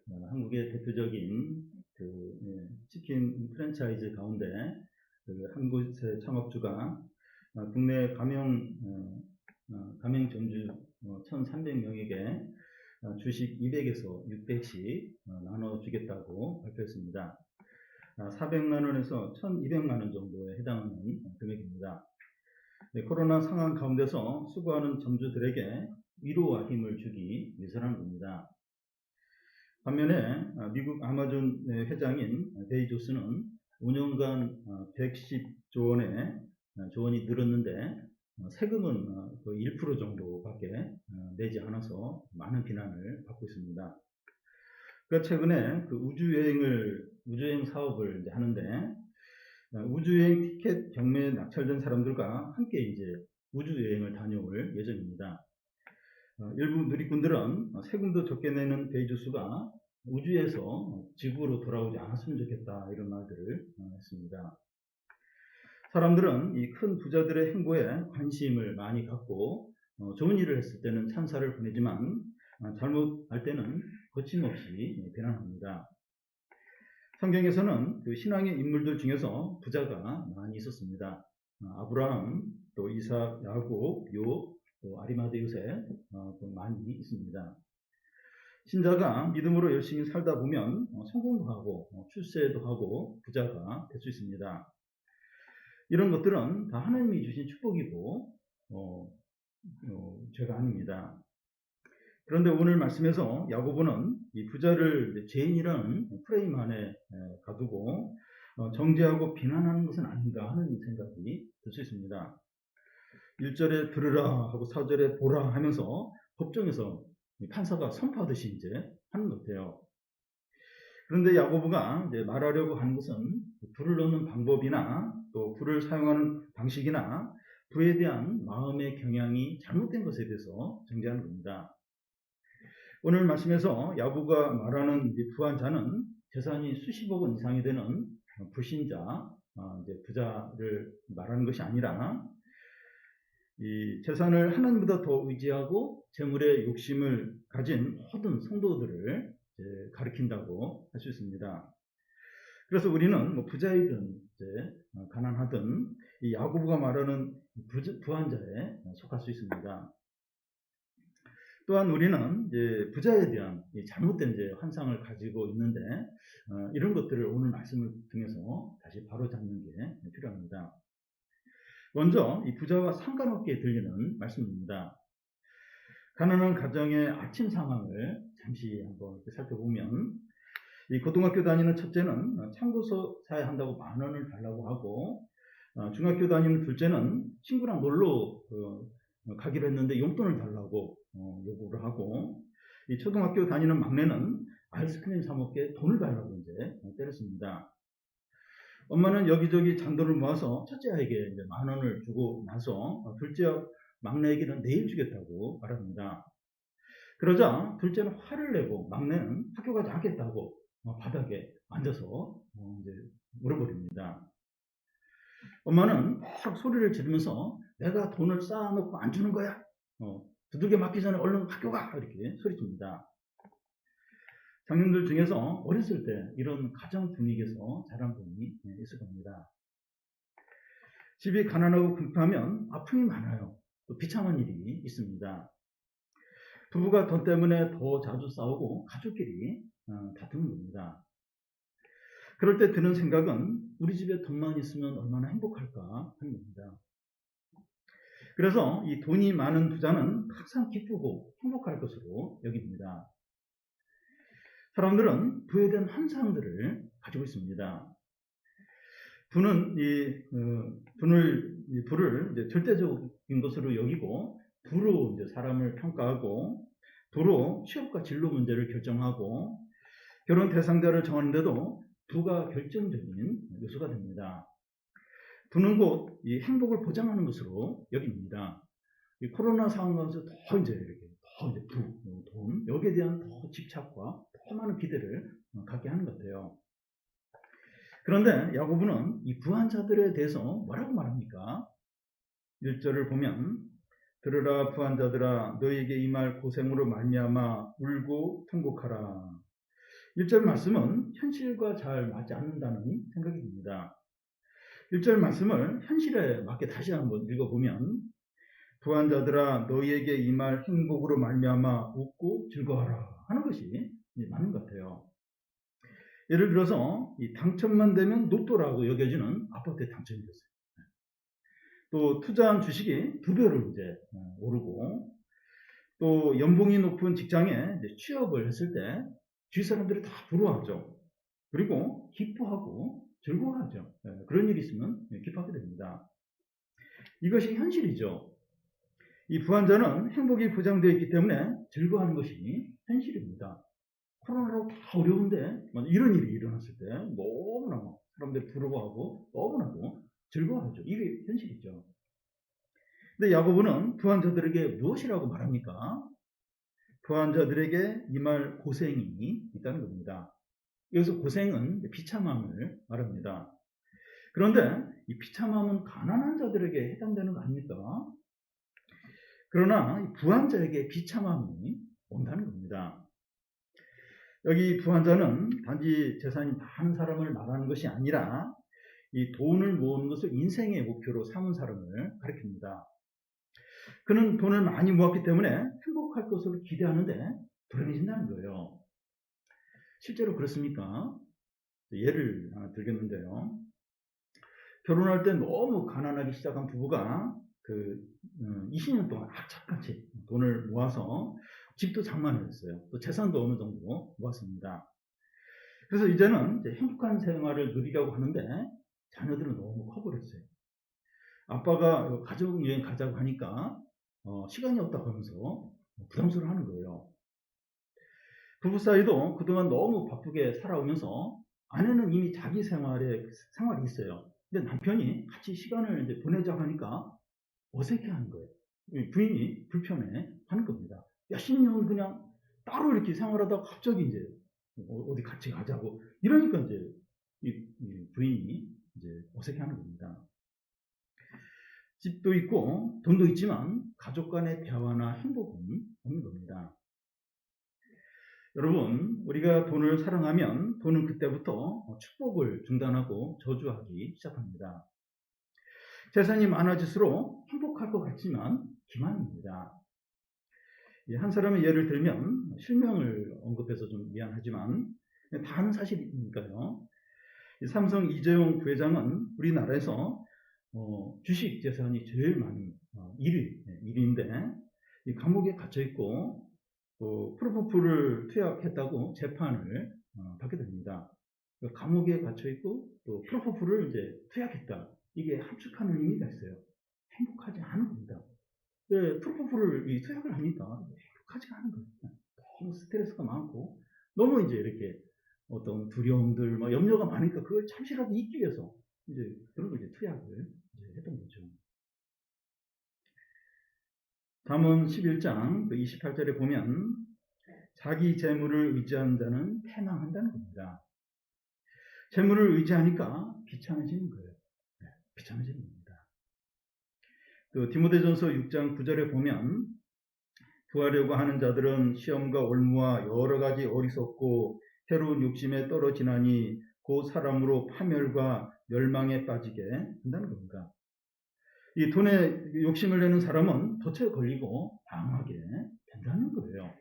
한국의 대표적인 치킨 프랜차이즈 가운데 한 곳의 창업주가 국내 가맹점주 1,300명에게 주식 200에서 600씩 나눠주겠다고 발표했습니다. 400만 원에서 1,200만 원 정도에 해당하는 금액입니다. 코로나 상황 가운데서 수고하는 점주들에게 위로와 힘을 주기 위해서라는 겁니다. 반면에 미국 아마존 회장인 베이조스는 5년간 110조 원의 조언이 늘었는데 세금은 거의 1% 정도밖에 내지 않아서 많은 비난을 받고 있습니다. 그러니까 최근에 우주여행 사업을 이제 하는데 우주여행 티켓 경매에 낙찰된 사람들과 함께 이제 우주여행을 다녀올 예정입니다. 일부 누리꾼들은 세금도 적게 내는 베이조스가 우주에서 지구로 돌아오지 않았으면 좋겠다 이런 말들을 했습니다. 사람들은 이 큰 부자들의 행보에 관심을 많이 갖고 좋은 일을 했을 때는 찬사를 보내지만 잘못할 때는 거침없이 비난합니다. 성경에서는 그 신앙의 인물들 중에서 부자가 많이 있었습니다. 아브라함, 또 이삭, 야곱, 욥, 또 아리마대 요셉 또 많이 있습니다. 신자가 믿음으로 열심히 살다 보면 성공도 하고 출세도 하고 부자가 될 수 있습니다. 이런 것들은 다 하나님이 주신 축복이고 죄가 아닙니다. 그런데 오늘 말씀에서 야고보는 이 부자를 죄인이라는 프레임 안에 가두고 정죄하고 비난하는 것은 아닌가 하는 생각이 들 수 있습니다. 1절에 들으라 하고 4절에 보라 하면서 법정에서 판사가 선포하듯이 이제 하는 것 같아요. 그런데 야고보가 이제 말하려고 하는 것은 불을 넣는 방법이나 또 불을 사용하는 방식이나 불에 대한 마음의 경향이 잘못된 것에 대해서 정죄하는 겁니다. 오늘 말씀에서 야고보가 말하는 부한 자는 재산이 수십억 원 이상이 되는 불신자, 이제 부자를 말하는 것이 아니라 이 재산을 하나님보다 더 의지하고 재물에 욕심을 가진 모든 성도들을 가리킨다고 할 수 있습니다. 그래서 우리는 부자이든 가난하든 이 야고보가 말하는 부한 자에 속할 수 있습니다. 또한 우리는 부자에 대한 잘못된 환상을 가지고 있는데 이런 것들을 오늘 말씀을 통해서 다시 바로잡는 게 필요합니다. 먼저 이 부자와 상관없게 들리는 말씀입니다. 가난한 가정의 아침 상황을 잠시 한번 살펴보면 이 고등학교 다니는 첫째는 참고서 사야 한다고 10,000원을 달라고 하고 중학교 다니는 둘째는 친구랑 놀러 가기로 했는데 용돈을 달라고 요구를 하고 이 초등학교 다니는 막내는 아이스크림 사 먹게 돈을 달라고 이제 때렸습니다. 엄마는 여기저기 잔돈을 모아서 첫째에게 이제 10,000원을 주고 나서 둘째 막내에게는 내일 주겠다고 말합니다. 그러자 둘째는 화를 내고 막내는 학교 가지 않겠다고 바닥에 앉아서 이제 물어버립니다. 엄마는 막 소리를 지르면서 내가 돈을 쌓아놓고 안 주는 거야. 두들겨 맞기 전에 얼른 학교 가 이렇게 소리칩니다. 장님들 중에서 어렸을 때 이런 가정 분위기에서 자란 분이 있을 겁니다. 집이 가난하고 궁핍하면 아픔이 많아요. 또 비참한 일이 있습니다. 부부가 돈 때문에 더 자주 싸우고 가족끼리 다투는 겁니다. 그럴 때 드는 생각은 우리 집에 돈만 있으면 얼마나 행복할까 하는 겁니다. 그래서 이 돈이 많은 부자는 항상 기쁘고 행복할 것으로 여깁니다. 사람들은 부에 대한 환상들을 가지고 있습니다. 부를 이제 절대적인 것으로 여기고 부로 이제 사람을 평가하고 부로 취업과 진로 문제를 결정하고 결혼 대상자를 정하는데도 부가 결정적인 요소가 됩니다. 부는 곧 이 행복을 보장하는 것으로 여깁니다. 이 코로나 상황에서 더 이제 돈 여기에 대한 더 집착과 더 많은 기대를 갖게 하는 것 같아요. 그런데 야고보는 이 부한 자들에 대해서 뭐라고 말합니까? 1절을 보면 들으라 부한 자들아 너희에게 이 말 고생으로 말미암아 울고 통곡하라. 1절 말씀은 현실과 잘 맞지 않는다는 생각이 듭니다. 1절 말씀을 현실에 맞게 다시 한번 읽어보면 부한 자들아 너희에게 임할 행복으로 말미암아 웃고 즐거워하라 하는 것이 맞는 것 같아요. 예를 들어서 이 당첨만 되면 로또라고 여겨지는 아파트에 당첨이 됐어요. 또 투자한 주식이 2배로 이제 오르고, 또 연봉이 높은 직장에 이제 취업을 했을 때 주위 사람들이 다 부러워하죠. 그리고 기뻐하고 즐거워하죠. 그런 일이 있으면 기뻐하게 됩니다. 이것이 현실이죠. 이 부한자는 행복이 보장되어 있기 때문에 즐거워하는 것이 현실입니다. 코로나로 다 어려운데 이런 일이 일어났을 때 너무나 사람들이 부러워하고 너무나도 즐거워하죠. 이게 현실이죠. 근데 야고보는 부한자들에게 무엇이라고 말합니까? 부한자들에게 임할 고생이 있다는 겁니다. 여기서 고생은 비참함을 말합니다. 그런데 이 비참함은 가난한 자들에게 해당되는 거 아닙니까? 그러나 부한자에게 비참함이 온다는 겁니다. 여기 부한자는 단지 재산이 많은 사람을 말하는 것이 아니라 이 돈을 모으는 것을 인생의 목표로 삼은 사람을 가리킵니다. 그는 돈을 많이 모았기 때문에 행복할 것으로 기대하는데 불행해진다는 거예요. 실제로 그렇습니까? 예를 하나 들겠는데요. 결혼할 때 너무 가난하기 시작한 부부가 20년 동안 악착같이 돈을 모아서 집도 장만을 했어요. 또 재산도 어느 정도 모았습니다. 그래서 이제는 이제 행복한 생활을 누리려고 하는데 자녀들은 너무 커버렸어요. 아빠가 가족여행 가자고 하니까 시간이 없다고 하면서 부담스러워하는 거예요. 부부 사이도 그동안 너무 바쁘게 살아오면서 아내는 이미 자기 생활이 있어요. 근데 남편이 같이 시간을 이제 보내자고 하니까 어색해하는 거예요. 부인이 불편해 하는 겁니다. 몇십 년 그냥 따로 이렇게 생활하다가 갑자기 이제 어디 같이 가자고 이러니까 이제 이 부인이 이제 어색해하는 겁니다. 집도 있고 돈도 있지만 가족 간의 대화나 행복은 없는 겁니다. 여러분, 우리가 돈을 사랑하면 돈은 그때부터 축복을 중단하고 저주하기 시작합니다. 재산이 많아질수록 행복할 것 같지만 기만입니다. 한 사람의 예를 들면 실명을 언급해서 좀 미안하지만 다 아는 사실이니까요. 삼성 이재용 부회장은 우리나라에서 주식 재산이 제일 많은 1위인데 감옥에 갇혀 있고 또 프로포폴을 투약했다고 재판을 받게 됩니다. 감옥에 갇혀 있고 또 프로포폴을 이제 투약했다. 이게 함축하는 의미가 있어요. 행복하지 않은 겁니다. 프로포폴을 투약을 하니까 행복하지가 않은 거예요. 너무 스트레스가 많고 너무 이제 이렇게 어떤 두려움들, 염려가 많으니까 그걸 잠시라도 잊기 위해서 이제 그런 걸 이제 투약을 이제 했던 거죠. 잠언 11장 28절에 보면 자기 재물을 의지하는 자는 패망한다는 겁니다. 재물을 의지하니까 비참해지는 거예요. 비참해지는 겁니다. 또 디모데전서 6장 9절에 보면 구하려고 하는 자들은 시험과 올무와 여러 가지 어리석고 해로운 욕심에 떨어지나니 그 사람으로 파멸과 멸망에 빠지게 한다는 겁니다. 이 돈에 욕심을 내는 사람은 덫에 걸리고 방황하게 된다는 거예요.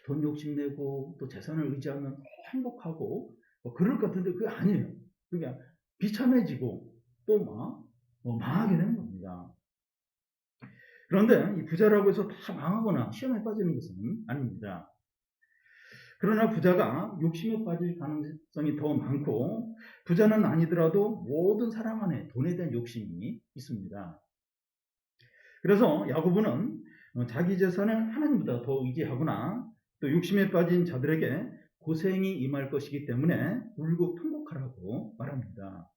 돈 욕심내고 또 재산을 의지하면 행복하고 그럴 것 같은데 그게 아니에요. 그게 비참해지고 또 망하게 되는 겁니다. 그런데 이 부자라고 해서 다 망하거나 시험에 빠지는 것은 아닙니다. 그러나 부자가 욕심에 빠질 가능성이 더 많고 부자는 아니더라도 모든 사람 안에 돈에 대한 욕심이 있습니다. 그래서 야고보는 자기 재산을 하나님보다 더 의지하거나 또 욕심에 빠진 자들에게 고생이 임할 것이기 때문에 울고 통곡하라고 말합니다.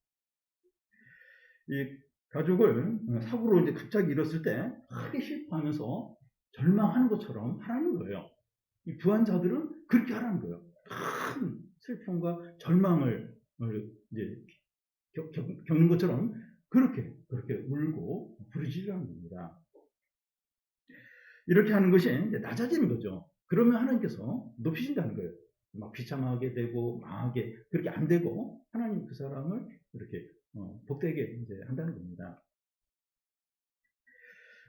이 가족을 사고로 이제 갑자기 잃었을 때 크게 슬퍼하면서 절망하는 것처럼 하라는 거예요. 이 부한 자들은 그렇게 하라는 거예요. 큰 슬픔과 절망을 이제 겪는 것처럼 그렇게 울고 부르짖으라는 겁니다. 이렇게 하는 것이 이제 낮아지는 거죠. 그러면 하나님께서 높이신다는 거예요. 막 비참하게 되고 망하게 그렇게 안 되고 하나님 그 사람을 이렇게 복되게 이제 한다는 겁니다.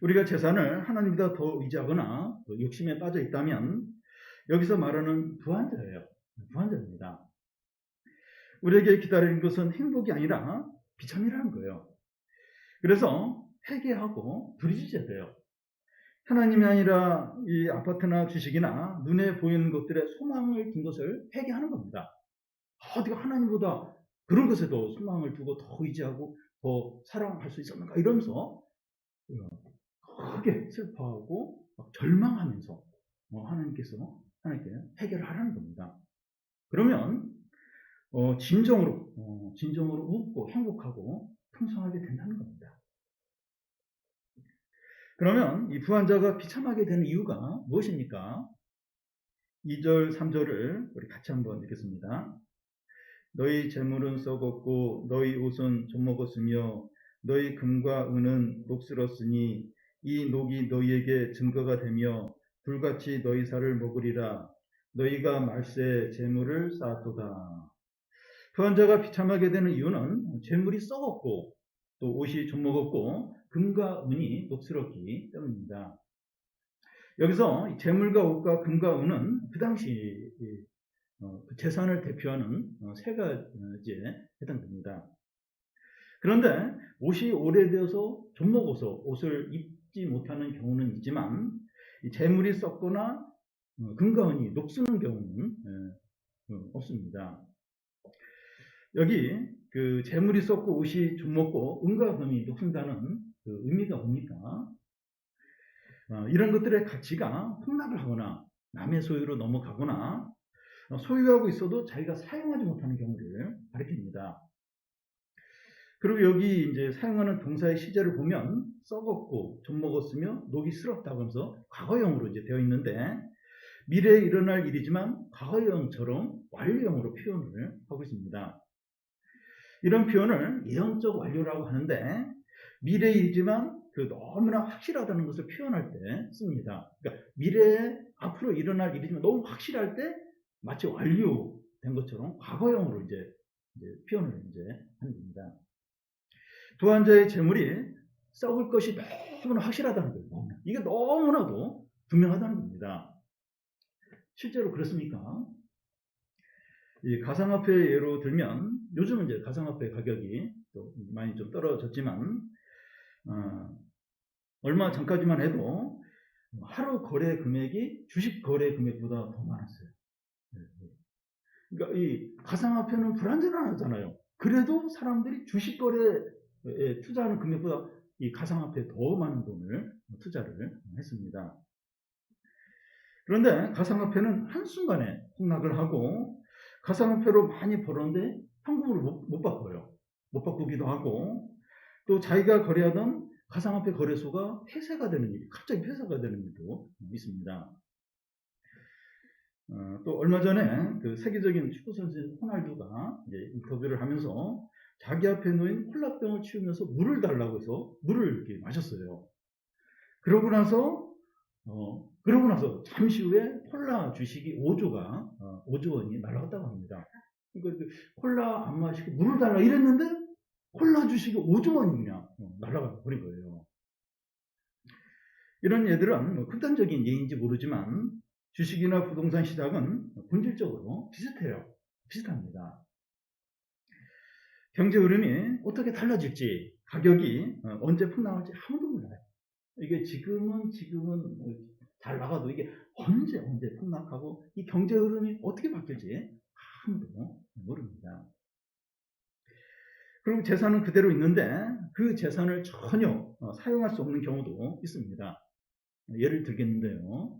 우리가 재산을 하나님보다 더 의지하거나 욕심에 빠져 있다면 여기서 말하는 부한자예요. 부한자입니다. 우리에게 기다리는 것은 행복이 아니라 비참이라는 거예요. 그래서 회개하고 부르짖어야 돼요. 하나님이 아니라 이 아파트나 주식이나 눈에 보이는 것들에 소망을 둔 것을 회개하는 겁니다. 어디가 하나님보다 그런 것에도 소망을 두고 더 의지하고 더 사랑할 수 있었는가 이러면서 크게 슬퍼하고 절망하면서 하나님께 해결을 하라는 겁니다. 그러면 진정으로 웃고 행복하고 풍성하게 된다는 겁니다. 그러면 이 부한자가 비참하게 되는 이유가 무엇입니까? 2절, 3절을 우리 같이 한번 읽겠습니다. 너희 재물은 썩었고 너희 옷은 좀먹었으며 너희 금과 은은 녹슬었으니 이 녹이 너희에게 증거가 되며 불같이 너희 살을 먹으리라. 너희가 말세 재물을 쌓았도다. 부한자가 비참하게 되는 이유는 재물이 썩었고 또 옷이 좀먹었고 금과 은이 녹슬었기 때문입니다. 여기서 재물과 옷과 금과 은은 그 당시 재산을 대표하는 세 가지에 해당됩니다. 그런데 옷이 오래되어서 좀먹어서 옷을 입지 못하는 경우는 있지만 재물이 썩거나 금과 은이 녹슬는 경우는 없습니다. 여기 그 재물이 썩고 옷이 좀먹고 은과 금이 녹슬다는 그 의미가 뭡니까? 이런 것들의 가치가 폭락을 하거나 남의 소유로 넘어가거나 소유하고 있어도 자기가 사용하지 못하는 경우를 가리킵니다. 그리고 여기 이제 사용하는 동사의 시제를 보면 썩었고 좀먹었으며 녹이 슬었다고 하면서 과거형으로 이제 되어 있는데 미래에 일어날 일이지만 과거형처럼 완료형으로 표현을 하고 있습니다. 이런 표현을 예언적 완료라고 하는데 미래의 일이지만 그 너무나 확실하다는 것을 표현할 때 씁니다. 그러니까 미래에 앞으로 일어날 일이지만 너무 확실할 때 마치 완료된 것처럼 과거형으로 이제 표현을 이제 하는 겁니다. 부한자의 재물이 썩을 것이 너무나 확실하다는 거예요. 이게 너무나도 분명하다는 겁니다. 실제로 그렇습니까? 이 가상화폐 예로 들면 요즘은 이제 가상화폐 가격이 또 많이 좀 떨어졌지만 얼마 전까지만 해도 하루 거래 금액이 주식 거래 금액보다 더 많았어요. 그러니까 이 가상화폐는 불안전하잖아요. 그래도 사람들이 주식 거래에 투자하는 금액보다 이 가상화폐에 더 많은 돈을 투자를 했습니다. 그런데 가상화폐는 한순간에 폭락을 하고 가상화폐로 많이 벌었는데 현금으로 못 바꿔요. 못 바꾸기도 하고 또 자기가 거래하던 가상화폐 거래소가 폐쇄가 되는 일이 갑자기 폐쇄가 되는 일도 있습니다. 또 얼마 전에 그 세계적인 축구 선수인 호날두가 이제 인터뷰를 하면서 자기 앞에 놓인 콜라병을 치우면서 물을 달라고 해서 물을 이렇게 마셨어요. 그러고 나서 잠시 후에 콜라 주식이 5조 원이 날아갔다고 합니다. 그러니까 콜라 안 마시고 물을 달라 이랬는데 콜라 주식이 5조 원이냐 날아가 버린 거예요. 이런 예들은 극단적인 예인지 모르지만 주식이나 부동산 시장은 본질적으로 비슷합니다. 경제 흐름이 어떻게 달라질지 가격이 언제 폭락할지 아무도 몰라요. 이게 지금은 잘 나가도 이게 언제 폭락하고 이 경제 흐름이 어떻게 바뀔지 아무도 모릅니다. 그리고 재산은 그대로 있는데 그 재산을 전혀 사용할 수 없는 경우도 있습니다. 예를 들겠는데요.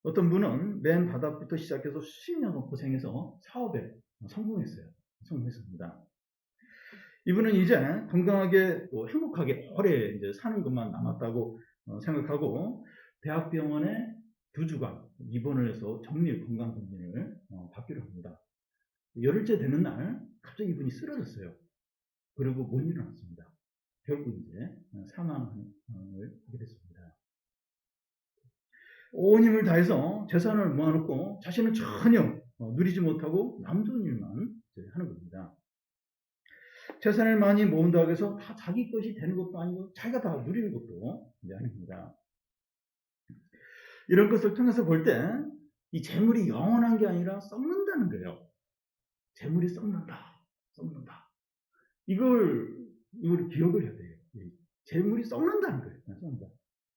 어떤 분은 맨 바닥부터 시작해서 수십 년을 고생해서 사업에 성공했습니다. 이분은 이제 건강하게 또 행복하게 오래 이제 사는 것만 남았다고 생각하고 대학병원에 2주간 입원을 해서 정밀 건강검진을 받기로 합니다. 열흘째 되는 날 갑자기 이분이 쓰러졌어요. 그리고 못 일어났습니다. 결국 이제 사망을 하게 됐습니다. 온 힘을 다해서 재산을 모아놓고 자신은 전혀 누리지 못하고 남존 일만 하는 겁니다. 재산을 많이 모은다고 해서 다 자기 것이 되는 것도 아니고 자기가 다 누리는 것도 아닙니다. 이런 것을 통해서 볼 때 이 재물이 영원한 게 아니라 썩는다는 거예요. 재물이 썩는다. 이걸 기억을 해야 돼요. 재물이 썩는다는 거예요. 썩는다.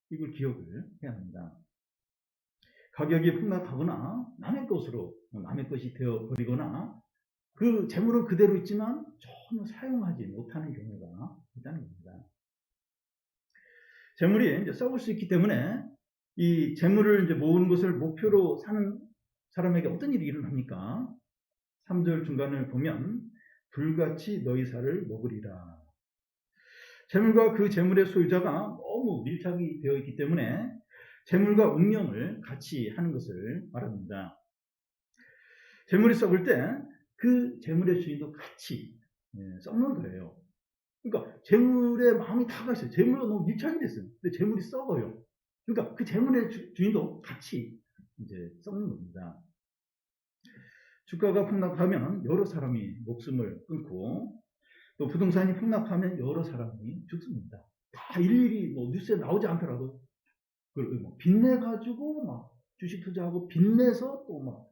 이걸 기억을 해야 합니다. 가격이 폭락하거나 남의 것이 되어버리거나 그 재물은 그대로 있지만 전혀 사용하지 못하는 경우가 있다는 겁니다. 재물이 이제 썩을 수 있기 때문에 이 재물을 이제 모으는 것을 목표로 사는 사람에게 어떤 일이 일어납니까? 3절 중간을 보면 불같이 너희 살을 먹으리라. 재물과 그 재물의 소유자가 너무 밀착이 되어 있기 때문에 재물과 운명을 같이 하는 것을 말합니다. 재물이 썩을 때 그 재물의 주인도 같이 썩는 거예요. 그러니까 재물에 마음이 다가 있어요. 재물과 너무 밀착이 됐어요. 근데 재물이 썩어요. 그러니까 그 재물의 주인도 같이 이제 썩는 겁니다. 주가가 폭락하면 여러 사람이 목숨을 끊고 또 부동산이 폭락하면 여러 사람이 죽습니다. 다 일일이 뉴스에 나오지 않더라도 그걸 빚내가지고 막 주식 투자하고 빚내서 또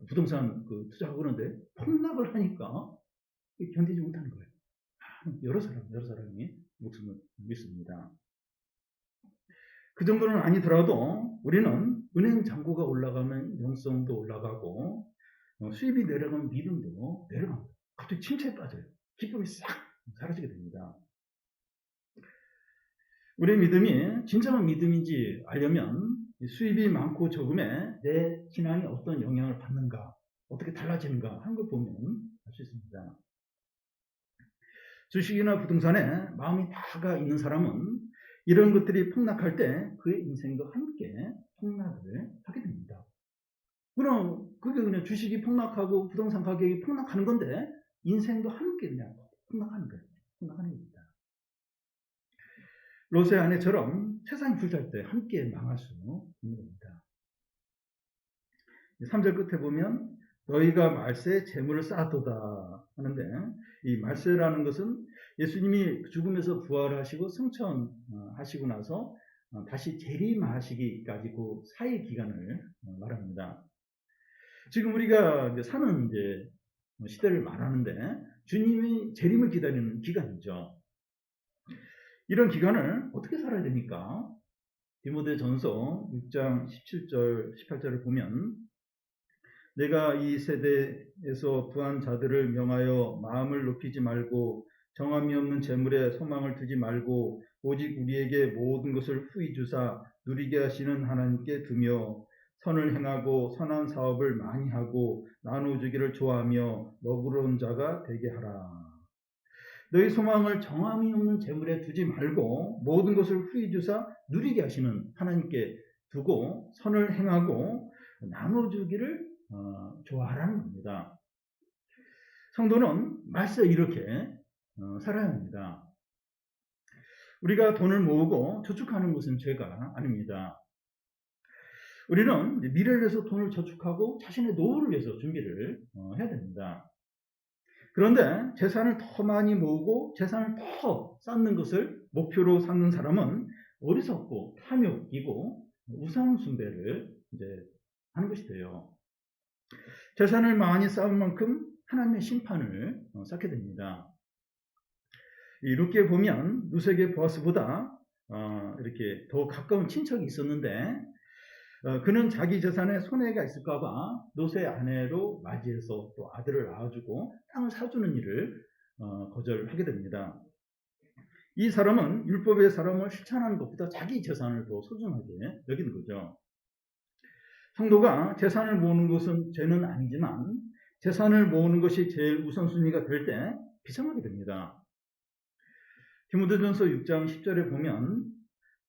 부동산 투자하고 그러는데 폭락을 하니까 견디지 못하는 거예요. 여러 사람이 목숨을 잃습니다. 그 정도는 아니더라도 우리는 은행 잔고가 올라가면 영성도 올라가고 수입이 내려가면 믿음도 내려갑니다. 갑자기 침체에 빠져요. 기쁨이 싹 사라지게 됩니다. 우리의 믿음이 진정한 믿음인지 알려면 수입이 많고 적음에 내 신앙이 어떤 영향을 받는가, 어떻게 달라지는가 하는 걸 보면 알 수 있습니다. 주식이나 부동산에 마음이 다가 있는 사람은 이런 것들이 폭락할 때 그의 인생도 함께 폭락을 하게 됩니다. 그럼 그게 그냥 주식이 폭락하고 부동산 가격이 폭락하는 건데 인생도 함께 그냥 폭락하는 거예요. 폭락하는 겁니다. 롯의 아내처럼 세상이 불탈 때 함께 망할 수 있는 겁니다. 3절 끝에 보면 너희가 말세에 재물을 쌓았도다 하는데 이 말세라는 것은 예수님이 죽음에서 부활하시고 승천하시고 나서 다시 재림하시기까지 그 사이 기간을 말합니다. 지금 우리가 이제 사는 이제 시대를 말하는데 주님이 재림을 기다리는 기간이죠. 이런 기간을 어떻게 살아야 됩니까? 디모데전서 6장 17절 18절을 보면 내가 이 세대에서 부한 자들을 명하여 마음을 높이지 말고 정함이 없는 재물에 소망을 두지 말고 오직 우리에게 모든 것을 후히 주사 누리게 하시는 하나님께 두며 선을 행하고 선한 사업을 많이 하고 나누어주기를 좋아하며 너그러운 자가 되게 하라. 너희 소망을 정함이 없는 재물에 두지 말고 모든 것을 후히 주사 누리게 하시는 하나님께 두고 선을 행하고 나눠주기를 좋아하라는 겁니다. 성도는 말세 이렇게 살아야 합니다. 우리가 돈을 모으고 저축하는 것은 죄가 아닙니다. 우리는 미래를 위해서 돈을 저축하고 자신의 노후를 위해서 준비를 해야 됩니다. 그런데 재산을 더 많이 모으고 재산을 더 쌓는 것을 목표로 삼는 사람은 어리석고 탐욕이고 우상숭배를 이제 하는 것이 돼요. 재산을 많이 쌓은 만큼 하나님의 심판을 쌓게 됩니다. 이 룻기에 보면 룻에게 보아스보다 이렇게 더 가까운 친척이 있었는데 그는 자기 재산에 손해가 있을까봐 롯의 아내로 맞이해서 또 아들을 낳아주고 땅을 사주는 일을 거절하게 됩니다. 이 사람은 율법의 사람을 실천하는 것보다 자기 재산을 더 소중하게 여기는 거죠. 성도가 재산을 모으는 것은 죄는 아니지만 재산을 모으는 것이 제일 우선순위가 될 때 비참하게 됩니다. 디모데전서 6장 10절에 보면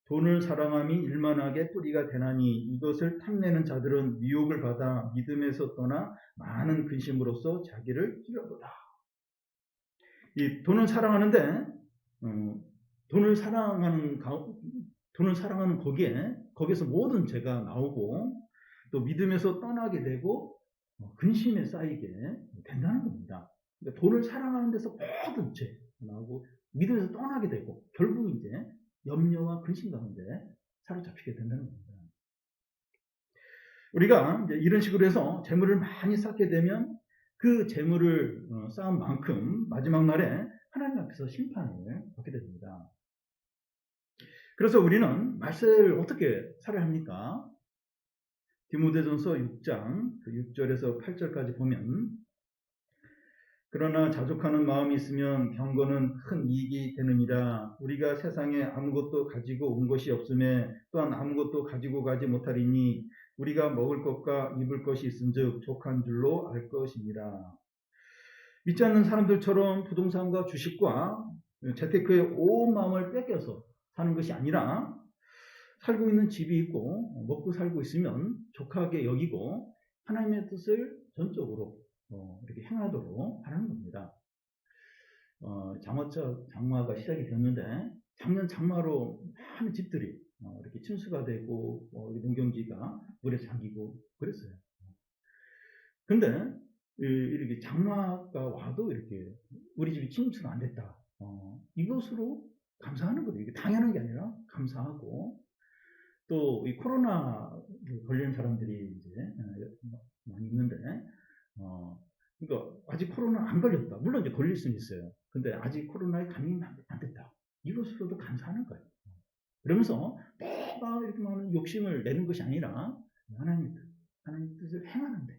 돈을 사랑함이 일만하게 뿌리가 되나니 이것을 탐내는 자들은 미혹을 받아 믿음에서 떠나 많은 근심으로써 자기를 찔러보다. 이 돈을 사랑하는데 돈을 사랑하는 거기에 거기서 모든 죄가 나오고 또 믿음에서 떠나게 되고 근심에 쌓이게 된다는 겁니다. 그러니까 돈을 사랑하는 데서 모든 죄 나오고 믿음에서 떠나게 되고 결국 이제 염려와 근심 가운데 사로잡히게 된다는 겁니다. 우리가 이제 이런 식으로 해서 재물을 많이 쌓게 되면 그 재물을 쌓은 만큼 마지막 날에 하나님 앞에서 심판을 받게 됩니다. 그래서 우리는 말세를 어떻게 살아야 합니까? 디모데전서 6장 6절에서 8절까지 보면 그러나 자족하는 마음이 있으면 경건은 큰 이익이 되느니라. 우리가 세상에 아무것도 가지고 온 것이 없음에 또한 아무것도 가지고 가지 못하리니 우리가 먹을 것과 입을 것이 있은즉 족한 줄로 알 것이니라. 믿지 않는 사람들처럼 부동산과 주식과 재테크에 온 마음을 뺏겨서 사는 것이 아니라 살고 있는 집이 있고 먹고 살고 있으면 족하게 여기고 하나님의 뜻을 전적으로 이렇게 행하도록 하라는 겁니다. 장마가 시작이 됐는데 작년 장마로 많은 집들이 이렇게 침수가 되고 농경지가 물에 잠기고 그랬어요. 근데 이렇게 장마가 와도 이렇게 우리 집이 침수가 안 됐다. 이것으로 감사하는 거예요. 이게 당연한 게 아니라 감사하고 또 이 코로나 걸린 사람들이 이제 많이 있는데 그러니까 아직 코로나 안 걸렸다. 물론 이제 걸릴 수는 있어요. 근데 아직 코로나에 감염이 안 됐다. 이것으로도 감사하는 거예요. 그러면서 내가 이렇게 많은 욕심을 내는 것이 아니라 하나님 뜻을 행하는데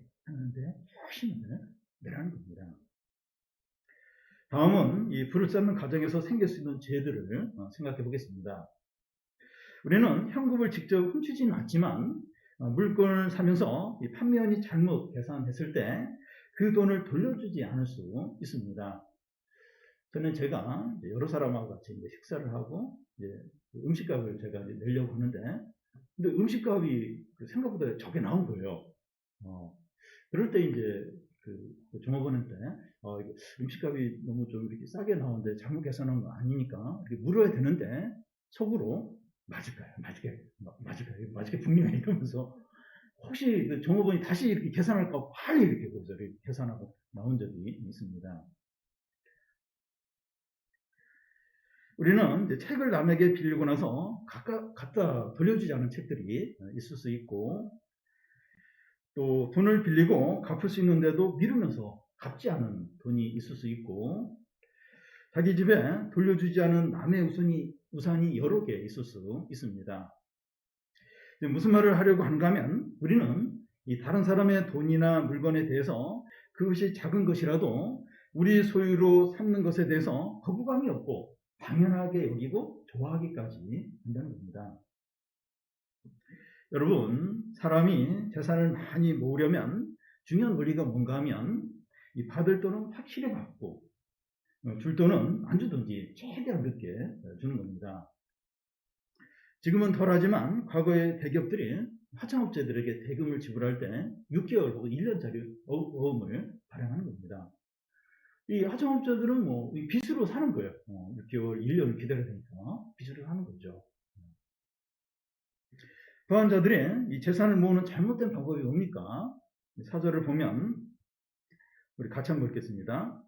열심을 내라는 겁니다. 다음은 이 불을 쌓는 과정에서 생길 수 있는 죄들을 생각해 보겠습니다. 우리는 현금을 직접 훔치지는 않지만 물건을 사면서 이 판매원이 잘못 계산했을 때 그 돈을 돌려주지 않을 수 있습니다. 저는 제가 여러 사람하고 같이 이제 식사를 하고 이제 음식값을 제가 이제 내려고 하는데 근데 음식값이 생각보다 적게 나온 거예요. 그럴 때 이제 그 종업원한테 음식값이 너무 좀 이렇게 싸게 나오는데 잘못 계산한 거 아니니까 이렇게 물어야 되는데 속으로 맞을까요? 분명히 이러면서 혹시 그 종업원이 다시 이렇게 계산할까 빨리 이렇게 계산하고 나온 적이 있습니다. 우리는 이제 책을 남에게 빌리고 나서 갖다 돌려주지 않은 책들이 있을 수 있고 또 돈을 빌리고 갚을 수 있는데도 미루면서 갚지 않은 돈이 있을 수 있고 자기 집에 돌려주지 않은 남의 우산이 여러 개 있을 수 있습니다. 무슨 말을 하려고 하는가 하면 우리는 이 다른 사람의 돈이나 물건에 대해서 그것이 작은 것이라도 우리 소유로 삼는 것에 대해서 거부감이 없고 당연하게 여기고 좋아하기까지 한다는 겁니다. 여러분, 사람이 재산을 많이 모으려면 중요한 원리가 뭔가 하면 이 받을 돈은 확실히 받고 줄 돈은 안 주든지 최대한 늦게 주는 겁니다. 지금은 덜하지만 과거의 대기업들이 하청업체들에게 대금을 지불할 때 6개월 혹은 1년짜리 어음을 발행하는 겁니다. 이 하청업체들은 뭐 빚으로 사는 거예요. 6개월, 1년을 기다려야 되니까 빚으로 사는 거죠. 그런 자들이 이 재산을 모으는 잘못된 방법이 뭡니까? 사절을 보면 우리 같이 한번 읽겠습니다.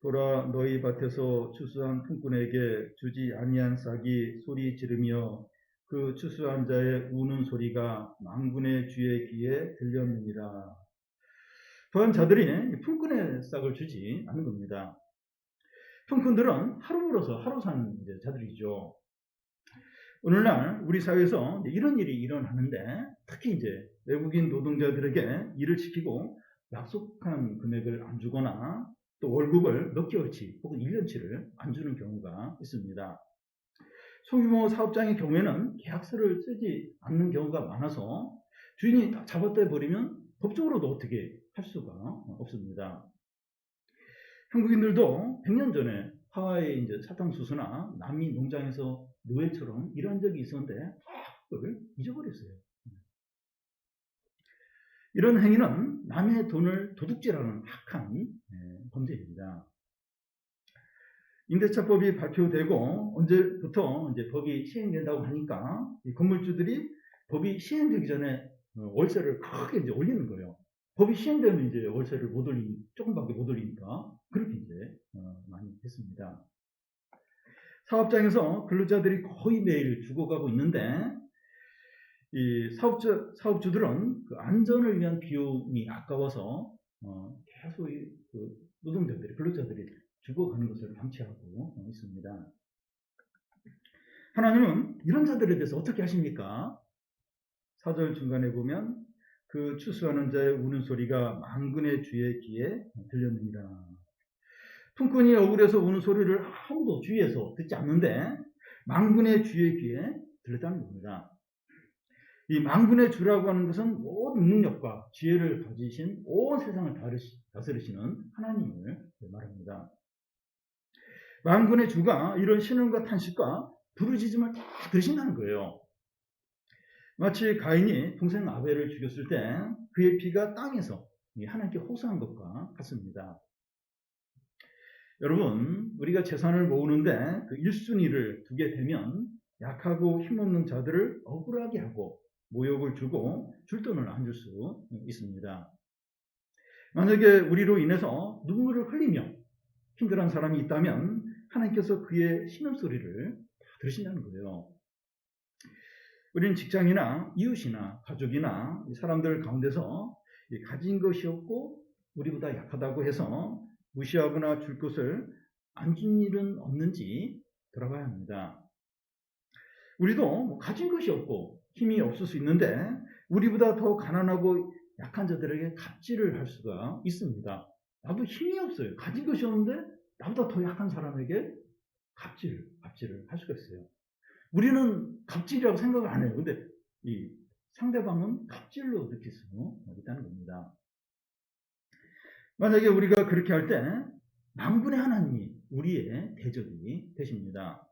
돌아 너희 밭에서 추수한 품꾼에게 주지 아니한 싹이 소리 지르며 그 추수한 자의 우는 소리가 만군의 주의 귀에 들렸느니라. 그런 자들이 품꾼의 싹을 주지 않는 겁니다. 품꾼들은 하루 벌어서 하루 사는 자들이죠. 오늘날 우리 사회에서 이런 일이 일어나는데 특히 이제 외국인 노동자들에게 일을 시키고 약속한 금액을 안 주거나 또 월급을 몇 개월치 혹은 1년치를 안 주는 경우가 있습니다. 소규모 사업장의 경우에는 계약서를 쓰지 않는 경우가 많아서 주인이 잡았다 해버리면 법적으로도 어떻게 할 수가 없습니다. 한국인들도 100년 전에 하와이 이제 사탕수수나 남미 농장에서 노예처럼 일한 적이 있었는데 그걸 잊어버렸어요. 이런 행위는 남의 돈을 도둑질하는 악한 범죄입니다. 임대차법이 발표되고 언제부터 이제 법이 시행된다고 하니까 이 건물주들이 법이 시행되기 전에 월세를 크게 이제 올리는 거예요. 법이 시행되면 이제 월세를 못 올리니, 조금밖에 못 올리니까 그렇게 이제 많이 했습니다. 사업장에서 근로자들이 거의 매일 죽어가고 있는데, 이 사업주들은 그 안전을 위한 비용이 아까워서 계속 그 노동자들이, 근로자들이 죽어가는 것을 방치하고 있습니다. 하나님은 이런 자들에 대해서 어떻게 하십니까? 4절 중간에 보면 그 추수하는 자의 우는 소리가 만군의 주의 귀에 들렸느니라. 품꾼이 억울해서 우는 소리를 아무도 주위에서 듣지 않는데 만군의 주의 귀에 들렸다는 겁니다. 이 만군의 주라고 하는 것은 모든 능력과 지혜를 가지신 온 세상을 다스리시는 하나님을 말합니다. 만군의 주가 이런 신음과 탄식과 부르짖음을 다 들으신다는 거예요. 마치 가인이 동생 아벨을 죽였을 때 그의 피가 땅에서 하나님께 호소한 것과 같습니다. 여러분, 우리가 재산을 모으는데 그 1순위를 두게 되면 약하고 힘없는 자들을 억울하게 하고 모욕을 주고 줄 돈을 안 줄 수 있습니다. 만약에 우리로 인해서 눈물을 흘리며 힘들어하는 사람이 있다면 하나님께서 그의 신음소리를 들으신다는 거예요. 우리는 직장이나 이웃이나 가족이나 사람들 가운데서 가진 것이 없고 우리보다 약하다고 해서 무시하거나 줄 것을 안 준 일은 없는지 돌아봐야 합니다. 우리도 가진 것이 없고 힘이 없을 수 있는데 우리보다 더 가난하고 약한 자들에게 갑질을 할 수가 있습니다. 나도 힘이 없어요. 가진 것이 없는데 나보다 더 약한 사람에게 갑질을 할 수가 있어요. 우리는 갑질이라고 생각을 안 해요. 근데 이 상대방은 갑질로 느낄 수 있다는 겁니다. 만약에 우리가 그렇게 할 때 만군의 하나님이 우리의 대적이 되십니다.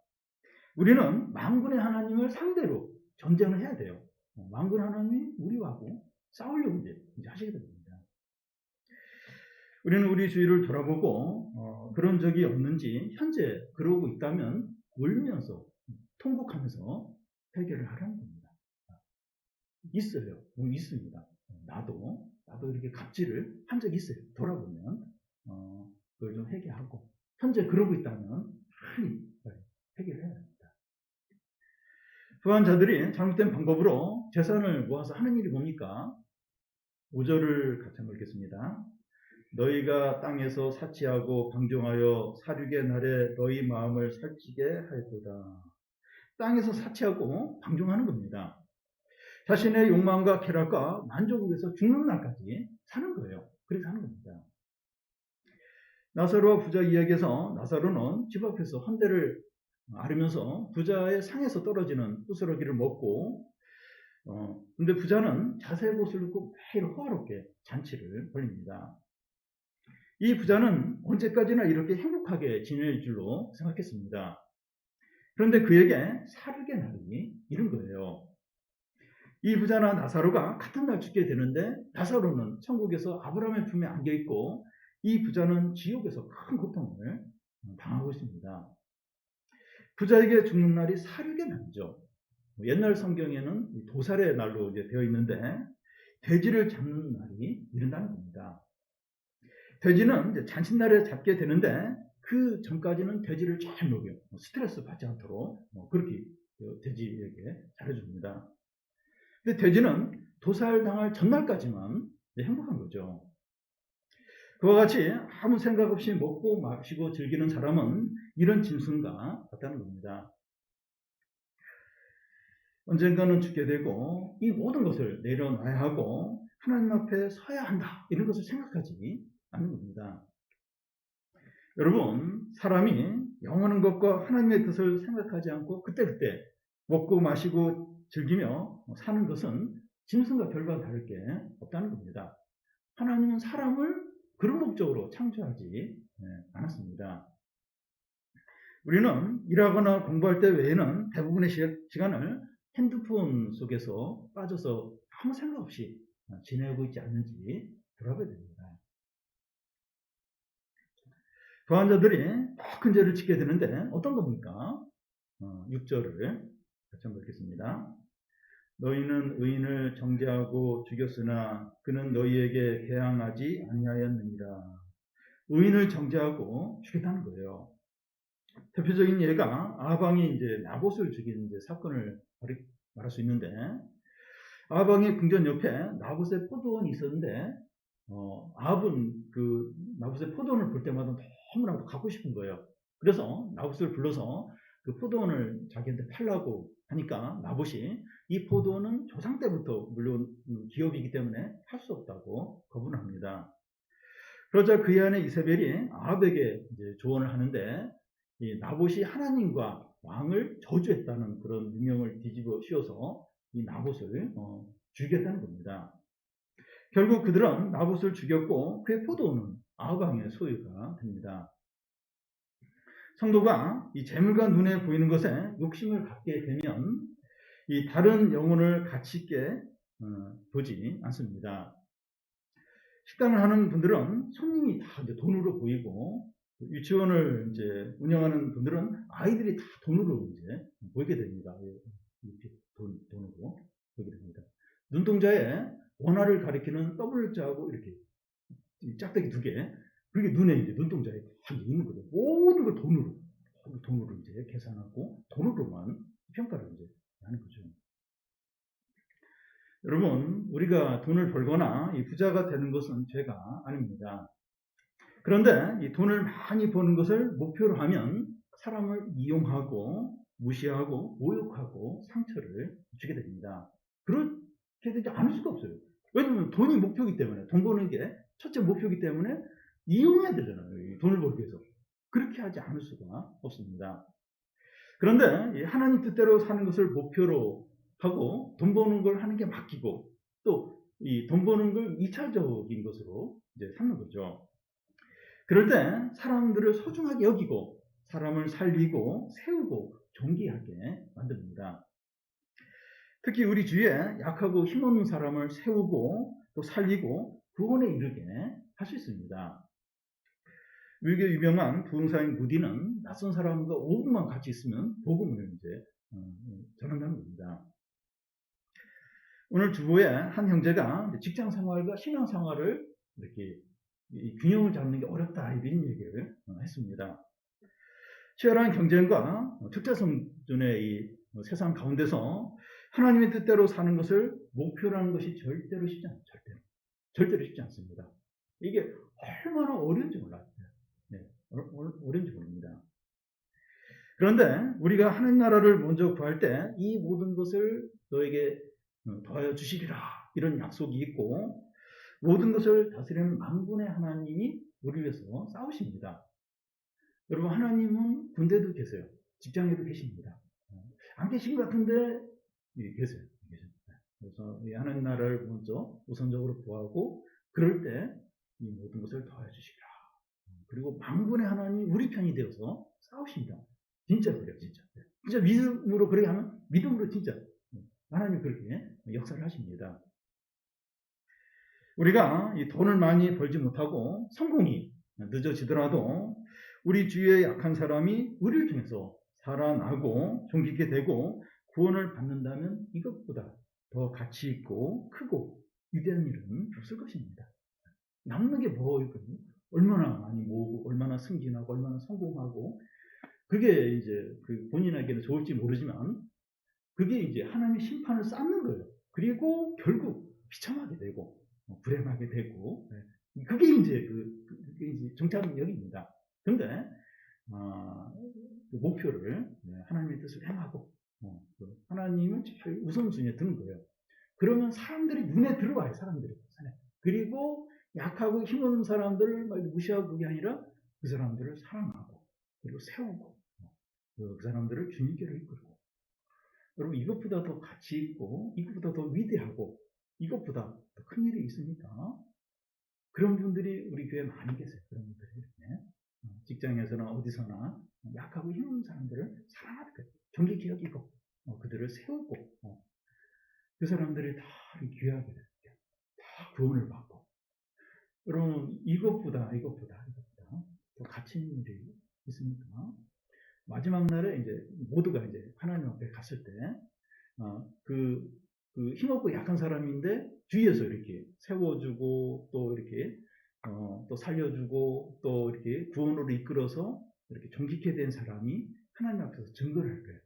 우리는 만군의 하나님을 상대로 전쟁을 해야 돼요. 만군의 하나님이 우리하고 싸우려고 이제 하시게 됩니다. 우리는 우리 주위를 돌아보고 그런 적이 없는지, 현재 그러고 있다면 울면서 통곡하면서 해결을 하라는 겁니다. 있어요. 있습니다. 나도 이렇게 갑질을 한 적이 있어요. 돌아보면 그걸 좀 회개하고 현재 그러고 있다면 빨리 해결을 해야 합니다. 부한 자들이 잘못된 방법으로 재산을 모아서 하는 일이 뭡니까? 5절을 같이 한번 읽겠습니다. 너희가 땅에서 사치하고 방종하여 살육의 날에 너희 마음을 살찌게 하였도다. 땅에서 사치하고 방종하는 겁니다. 자신의 욕망과 쾌락과 만족을 위해서 죽는 날까지 사는 거예요. 그렇게 사는 겁니다. 나사로와 부자 이야기에서 나사로는 집 앞에서 헌대를 앓으면서 부자의 상에서 떨어지는 부스러기를 먹고 근데 부자는 자세의 옷을 입고 매일 호화롭게 잔치를 벌립니다. 이 부자는 언제까지나 이렇게 행복하게 지낼 줄로 생각했습니다. 그런데 그에게 살육의 날이 이른 거예요. 이 부자나 나사로가 같은 날 죽게 되는데 나사로는 천국에서 아브라함의 품에 안겨있고 이 부자는 지옥에서 큰 고통을 당하고 있습니다. 부자에게 죽는 날이 살육의 날이죠. 옛날 성경에는 도살의 날로 이제 되어 있는데 돼지를 잡는 날이 이른다는 겁니다. 돼지는 이제 잔칫날에 잡게 되는데 그 전까지는 돼지를 잘 먹여요. 스트레스 받지 않도록 그렇게 돼지에게 잘해줍니다. 근데 돼지는 도살당할 전날까지만 행복한 거죠. 그와 같이 아무 생각 없이 먹고 마시고 즐기는 사람은 이런 짐승과 같다는 겁니다. 언젠가는 죽게 되고 이 모든 것을 내려놔야 하고 하나님 앞에 서야 한다. 이런 것을 생각하지 않는 겁니다. 여러분, 사람이 영원한 것과 하나님의 뜻을 생각하지 않고 그때그때 먹고 마시고 즐기며 사는 것은 짐승과 별반 다를 게 없다는 겁니다. 하나님은 사람을 그런 목적으로 창조하지 않았습니다. 우리는 일하거나 공부할 때 외에는 대부분의 시간을 핸드폰 속에서 빠져서 아무 생각 없이 지내고 있지 않는지 돌아봐야 됩니다. 부한 자들이 더 큰 죄를 짓게 되는데 어떤 겁니까? 6절을 같이 한번 읽겠습니다. 너희는 의인을 정죄하고 죽였으나 그는 너희에게 대항하지 아니하였느니라. 의인을 정죄하고 죽였다는 거예요. 대표적인 예가 아방이 이제 나봇을 죽인 이제 사건을 말할 수 있는데, 아방의 궁전 옆에 나봇의 포도원이 있었는데, 아합은 그 나봇의 포도원을 볼 때마다 너무나도 갖고 싶은 거예요. 그래서 나봇을 불러서 그 포도원을 자기한테 팔라고 하니까 나봇이 이 포도원은 조상 때부터 물론 기업이기 때문에 팔 수 없다고 거부를 합니다. 그러자 그의 아내 이세벨이 아합에게 이제 조언을 하는데, 이 나봇이 하나님과 왕을 저주했다는 그런 유명을 뒤집어 씌워서 이 나봇을 죽였다는 겁니다. 결국 그들은 나봇을 죽였고 그의 포도원은 아합 왕의 소유가 됩니다. 성도가 이 재물과 눈에 보이는 것에 욕심을 갖게 되면 이 다른 영혼을 가치 있게 보지 않습니다. 식당을 하는 분들은 손님이 다 이제 돈으로 보이고, 유치원을 이제 운영하는 분들은 아이들이 다 돈으로 이제 보이게 됩니다. 이렇게 돈으로 보이게 됩니다. 눈동자에 원화를 가리키는 W자하고 이렇게 짝대기 두 개, 그게 눈에 이제 눈동자에 다 있는 거죠. 모든 걸 돈으로 이제 계산하고 돈으로만 평가를 이제 하는 거죠. 여러분, 우리가 돈을 벌거나 이 부자가 되는 것은 죄가 아닙니다. 그런데 이 돈을 많이 버는 것을 목표로 하면 사람을 이용하고 무시하고 모욕하고 상처를 주게 됩니다. 그렇게 되지 않을 수가 없어요. 왜냐하면 돈이 목표이기 때문에, 돈 버는 게 첫째 목표이기 때문에 이용해야 되잖아요. 돈을 벌기 위해서. 그렇게 하지 않을 수가 없습니다. 그런데 하나님 뜻대로 사는 것을 목표로 하고 돈 버는 걸 하는 게 맡기고, 또 이 돈 버는 걸 2차적인 것으로 이제 삼는 거죠. 그럴 때 사람들을 소중하게 여기고 사람을 살리고 세우고 존귀하게 만듭니다. 특히 우리 주위에 약하고 힘없는 사람을 세우고 또 살리고 구원에 이르게 할 수 있습니다. 미국의 유명한 부흥사인 무디는 낯선 사람과 5분만 같이 있으면 복음을 이제 전한다는 겁니다. 오늘 주보에 한 형제가 직장 생활과 신앙 생활을 이렇게 균형을 잡는 게 어렵다 이런 얘기를 했습니다. 치열한 경쟁과 적자성전의 이 세상 가운데서 하나님의 뜻대로 사는 것을 목표로 하는 것이 절대로 쉽지 않아요. 절대로 쉽지 않습니다. 이게 얼마나 어려운지 몰라요. 네, 어려운지 모릅니다. 그런데 우리가 하나님 나라를 먼저 구할 때 이 모든 것을 너에게 더하여 주시리라 이런 약속이 있고, 모든 것을 다스리는 만군의 하나님이 우리를 위해서 싸우십니다. 여러분, 하나님은 군대도 계세요. 직장에도 계십니다. 안 계신 것 같은데 계세요. 그래서 하나님 나라를 먼저 우선적으로 구하고 그럴 때 이 모든 것을 더해 주시리라. 그리고 만군의 하나님이 우리 편이 되어서 싸우십니다. 진짜 그래요. 진짜 믿음으로 그렇게 하면 믿음으로 진짜 하나님 그렇게 역사를 하십니다. 우리가 이 돈을 많이 벌지 못하고 성공이 늦어지더라도 우리 주위에 약한 사람이 우리를 통해서 살아나고 존귀게 되고 구원을 받는다면 이것보다 더 가치 있고 크고 위대한 일은 없을 것입니다. 남는 게 뭐 있거든요. 얼마나 많이 모으고 얼마나 승진하고 얼마나 성공하고 그게 이제 그 본인에게는 좋을지 모르지만 그게 이제 하나님의 심판을 쌓는 거예요. 그리고 결국 비참하게 되고 불행하게 되고 그게 이제 그게 이제 정착력입니다. 그런데 그 목표를 하나님의 뜻을 행하고 하나님을 제일 우선순위에 두는 거예요. 그러면 사람들이 눈에 들어와요. 사람들이. 그리고 약하고 힘없는 사람들을 무시하고 그게 아니라 그 사람들을 사랑하고 그리고 세우고 그 사람들을 주님께로 이끌고, 여러분 이것보다 더 가치 있고 이것보다 더 위대하고 이것보다 더 큰 일이 있습니까? 그런 분들이 우리 교회에 많이 계세요. 그런 분들이 이렇게 직장에서나 어디서나 약하고 힘없는 사람들을 사랑하는 거예요. 존귀히 여기고 그들을 세우고 그 사람들이 다 귀하게 돼요. 다 구원을 받고. 여러분 이것보다 더 가치 있는 일이 있습니까? 마지막 날에 이제 모두가 이제 하나님 앞에 갔을 때 그 그 힘없고 약한 사람인데 주위에서 이렇게 세워주고 또 이렇게 또 살려주고 또 이렇게 구원으로 이끌어서 이렇게 정직해 된 사람이 하나님 앞에서 증거를 할 거예요.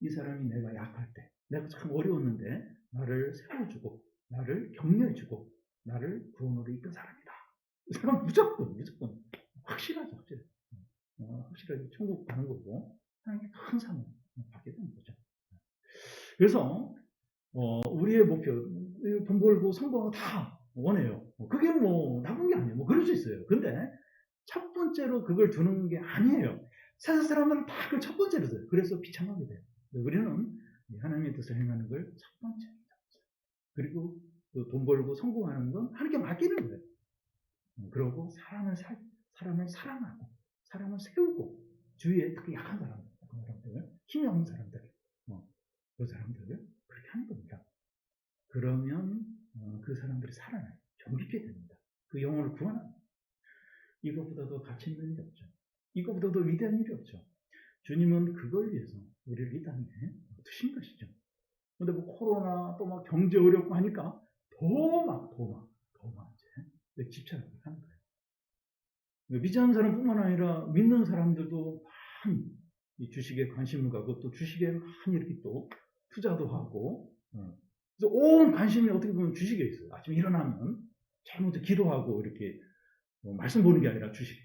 이 사람이 내가 약할 때, 내가 참 어려웠는데 나를 세워주고 나를 격려해주고 나를 구원으로 이끈 사람이다. 이 사람 무조건 확실하죠. 확실하게 천국 가는 거고 하나님께 큰 상을 받게 되는 거죠. 그래서 우리의 목표, 돈 벌고 성공하고 다 원해요. 그게 뭐 나쁜 게 아니에요. 뭐 그럴 수 있어요. 근데 첫 번째로 그걸 두는 게 아니에요. 세상 사람들은 다 그걸 첫 번째로 둬요. 그래서 비참하게 돼요. 우리는 하나님의 뜻을 행하는 걸 첫 번째로 잡죠. 그리고 돈 벌고 성공하는 건 하나님께 맡기는 거예요. 그러고 사람을 사랑하고 사람을 세우고 주위에 특히 약한 사람들, 힘이 없는 사람들, 그 사람들을 그렇게 하는 겁니다. 그러면 그 사람들이 살아나요. 정직해 됩니다. 그 영혼을 구원합니다. 이것보다 더 가치 있는 일이 없죠. 이것보다 더 위대한 일이 없죠. 주님은 그걸 위해서 우리를 이 땅에 두신 것이죠. 근데 뭐 코로나 또 막 경제 어렵고 하니까 더 이제 집착을 하는 거예요. 믿지 않는 사람뿐만 아니라 믿는 사람들도 많이 이 주식에 관심을 갖고 또 주식에 많이 이렇게 또 투자도 하고, 그래서 온 관심이 어떻게 보면 주식에 있어요. 아침에 일어나면 제일 먼저 기도하고 이렇게 말씀 보는 게 아니라 주식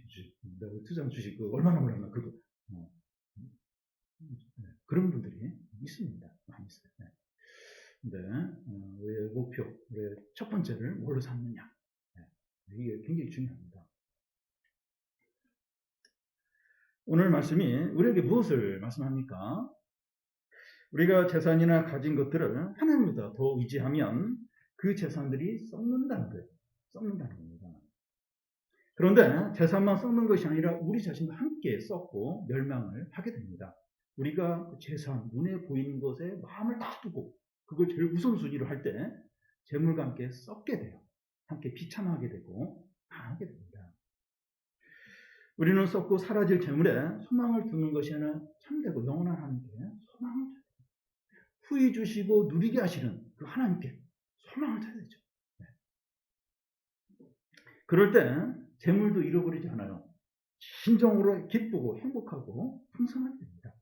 내가 투자한 주식 얼마나 올랐나 그거 그런 분들이 있습니다. 많이 있어요. 네. 근데 우리의 목표, 우리의 첫 번째를 뭘로 삼느냐, 이게 굉장히 중요합니다. 오늘 말씀이 우리에게 무엇을 말씀합니까? 우리가 재산이나 가진 것들을 하나님보다 더 의지하면 그 재산들이 썩는다는 거예요. 썩는다는 겁니다. 그런데 재산만 썩는 것이 아니라 우리 자신도 함께 썩고 멸망을 하게 됩니다. 우리가 재산, 눈에 보이는 것에 마음을 다 두고 그걸 제일 우선순위로 할 때 재물과 함께 썩게 돼요. 함께 비참하게 되고 망하게 됩니다. 우리는 썩고 사라질 재물에 소망을 두는 것이 아니라 참되고 영원한 하나님께 소망을 둬야 돼요. 후히 주시고 누리게 하시는 그 하나님께 소망을 둬야 되죠. 네. 그럴 때 재물도 잃어버리지 않아요. 진정으로 기쁘고 행복하고 풍성하게 됩니다.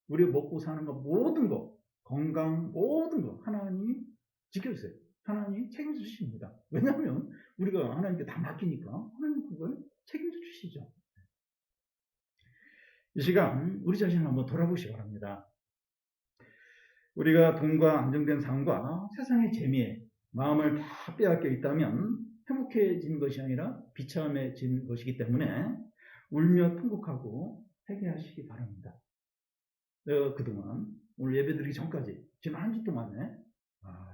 우리가 먹고 사는 거 모든 거, 건강 모든 거 하나님이 지켜주세요. 하나님이 책임져 주십니다. 왜냐하면 우리가 하나님께 다 맡기니까 하나님 그걸 책임져 주시죠. 이 시간 우리 자신을 한번 돌아보시기 바랍니다. 우리가 돈과 안정된 삶과 세상의 재미에 마음을 다 빼앗겨 있다면 행복해진 것이 아니라 비참해진 것이기 때문에 울며 통곡하고 회개하시기 바랍니다. 그동안 오늘 예배드리기 전까지 지난 한 주 동안에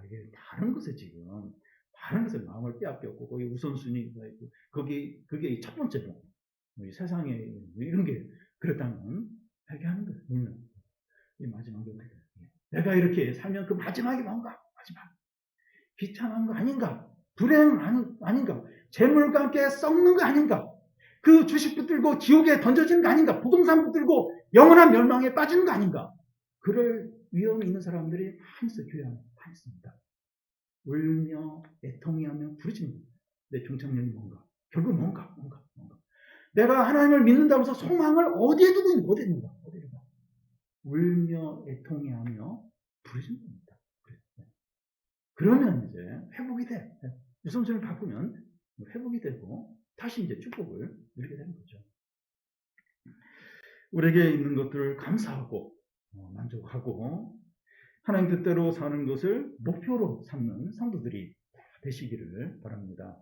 이게 다른 것에 마음을 빼앗겼고 거기 우선순위가 있고 그게 첫 번째로 세상에 이런 게 그렇다면 회개하는 거예요. 물론 이 마지막에 내가 이렇게 살면 그 마지막이 뭔가? 비참한 거 아닌가? 불행 아닌가? 재물과 함께 썩는 거 아닌가? 그 주식 붙들고 지옥에 던져지는 거 아닌가? 부동산 붙들고 영원한 멸망에 빠지는 거 아닌가? 그럴 위험이 있는 사람들이 많이 있어요. 교회 안에 많이 있습니다. 울며 애통해하며 부르짖는 거예요. 내 종착역이 뭔가? 결국 뭔가? 내가 하나님을 믿는다면서 소망을 어디에 두고 있는가? 울며 애통해하며 부르짖는 겁니다. 그러면 이제 회복이 돼. 우선순위를 바꾸면 회복이 되고 다시 이제 축복을 누리게 되는 거죠. 우리에게 있는 것들을 감사하고 만족하고 하나님 뜻대로 사는 것을 목표로 삼는 성도들이 되시기를 바랍니다.